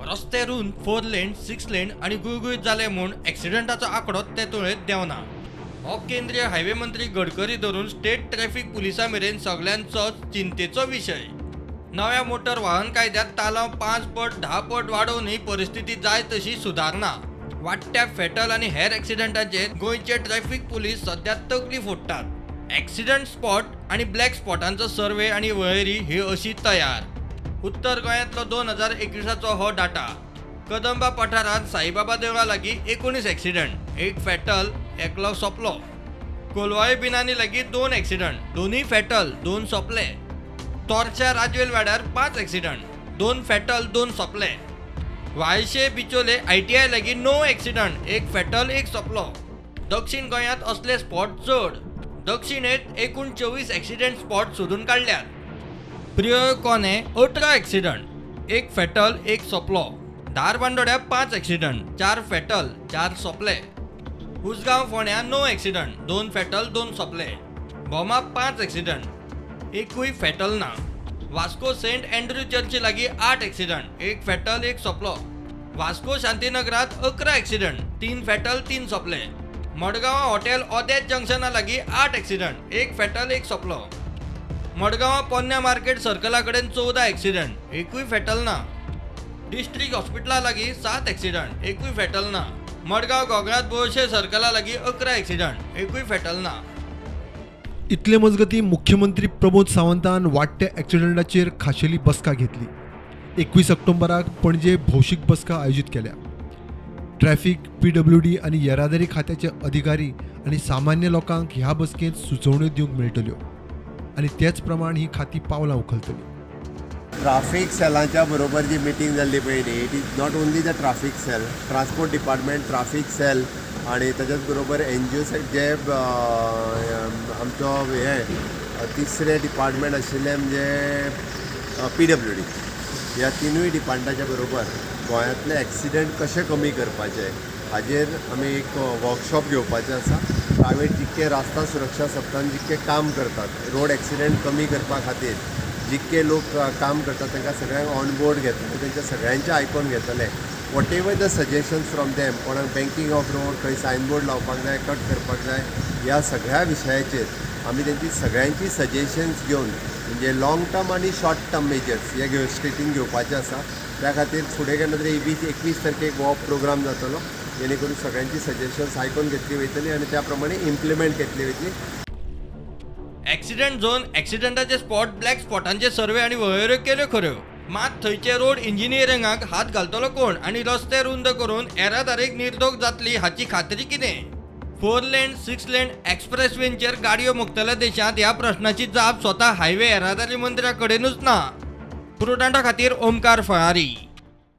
रस्ते रुंद 4 लेन 6 लेन आणि गुळगुळीत झाले म्हूण ॲक्सिडंटाचो आंकडो ते तुळेंत देंवना. हो केंद्रीय हायवे मंत्री गडकरी धरून स्टेट ट्रॅफिक पुलिसां मेरेन सगळ्यांचोच चिंतेचो विशय. नव्या मोटर वाहन कायद्यात तालाव 5 पट 10 पट वाडोवनय परिस्थिती जाय तशी सुधारना. वाडट्या फेटल आणि हेर ॲक्सिडंटाचेर गोंयचे ट्रॅफिक पुलीस सध्या तकली फोडटात. ॲक्सिडंट स्पॉट आणि ब्लॅक स्पॉटांचो सर्वे आणि वळेरी ही अशी तयार. उत्तर गोंयांतलो 2021चो हो डाटा. कदंबा पठारांत साईबाबा देवळा लागीं 19 ॲक्सिडंट, 1 फेटल, एकलो सोंपलो. कोलवाळे बिनानी लागीं 2 ॲक्सिडंट, दोनूय फेटल, 2 सोंपले. तोरच्या राजवेल वाड्यार 5 ॲक्सिडंट, 2 फेटल, 2 सोंपले. वाळशे बिचोले ITI लागीं 9 ॲक्सिडंट, 1 फेटल, 1 सोंपलो. दक्षिण गोंयांत असले स्पॉट चड. दक्षिणेत एकूण 24 ॲक्सिडंट स्पॉट सोदून काडल्यात. प्रियो कोणे 18 ॲक्सिडंट, 1 फेटल, 1 सोंपलो. धारबांदोड्या 5 ॲक्सिडंट, 4 फेटल, 4 सोंपले. उसगांव फोंड्या 9 ॲक्सिडंट, 2 फेटल, 2 सोंपले. बोमा 5 ॲक्सिडंट, एकूय फेटल ना. वास्को सेंट अँड्रू चर्ची लागीं 8 ॲक्सिडंट, 1 फेटल, 1 सोंपलो. वास्को शांतीनगरात 11 ॲक्सिडंट, 3 फेटल, 3 सोंपले. मडगांवा हॉटेल ओदेज जंक्शना लागीं 8 ॲक्सिडंट, 1 फेटल, 1 सोंपलो. मडगांवा पोन्ने मार्केट सर्कला कडेन 14 ॲक्सिडंट, एकूय फेटल ना. डिस्ट्रिक्ट हॉस्पिटला लागीं 7 ॲक्सिडंट, एकूय फेटल ना. मडगांव गोगळात बोळशे सर्कला लागीं 11 ॲक्सिडंट, एकूय फेटल ना. इतले मजगती मुख्यमंत्री प्रमोद सावंतान वाडट्या ॲक्सिडंटाचेर खाशेली बसका घेतली. 21 ऑक्टोबराक पणजे भौशीक बसका आयोजीत केल्या. ट्रॅफिक, PWD आनी येरादारी खात्याचे अधिकारी आनी सामान्य लोकांक ह्या बसकेंत सुचोवण्यो दिवंक मेळटल्यो आनी तेच प्रमाण ही खाती पावलां उखलतली. ट्राफिक सेलांच्या बरोबर जी मिटींग जाल्ली पळय न्ही, it is not only the traffic cell, transport department, traffic cell आनी ताच्याच बरोबर NGO जे आमचो तिसरे डिपार्टमेंट आशिल्ले म्हणजे PWD, ह्या तिनूय डिपार्टमेंटाच्या बरोबर गोंयांतले ॲक्सिडंट कशे कमी करपाचे हाजेर आमी एक वर्कशॉप घेवपाचें आसा. प्रायवेट जितके रस्ता सुरक्षा सप्तान जितके काम करतात, रोड ॲक्सिडंट कमी करपा खातीर जितके लोक काम करतात तांकां सगळ्यांक ऑन बोर्ड घेतले, तेंच्या सगळ्यांचें आयकून घेतले. What ever the suggestions from them, कोणाक बँकिंग ऑफ रोड, खंय सायनबोर्ड लावपाक जाय, कट करपाक जाय, ह्या सगळ्या विशयाचेर आमी तेंची सगळ्यांची सजेशन्स घेवन म्हणजे लाँग टर्म आनी शॉर्ट टर्म मेजर्स हे स्टेटीन घेवपाचे आसा. त्या खातीर फुडें केन्ना तरी 21 तारखेक हो प्रोग्राम जातलो, जेणे करून सगळ्यांची सजेशन्स आयकून घेतली वयतली आनी त्या प्रमाणे इम्प्लिमेंट केतली वयतली. ॲक्सिडंट झोन, ॲक्सिडंटाचे स्पॉट, ब्लॅक स्पॉटांचे सर्वे आणि वळेऱ्यो केल्यो खऱ्यो. मात थंयचे रोड इंजिनियरिंगाक हात घालतलो कोण आनी रस्ते रुंद करून येरादारीक निर्दोख जातली हाची खात्री कितें? 4 लेन 6 लेन एक्सप्रेसवेंचेर गाडयो मुक्तल्या देशांत ह्या प्रश्नाची जाप स्वता हायवे येरादारी मंत्र्या कडेनूच ना. प्रुडंटा खातीर ओमकार फळारी.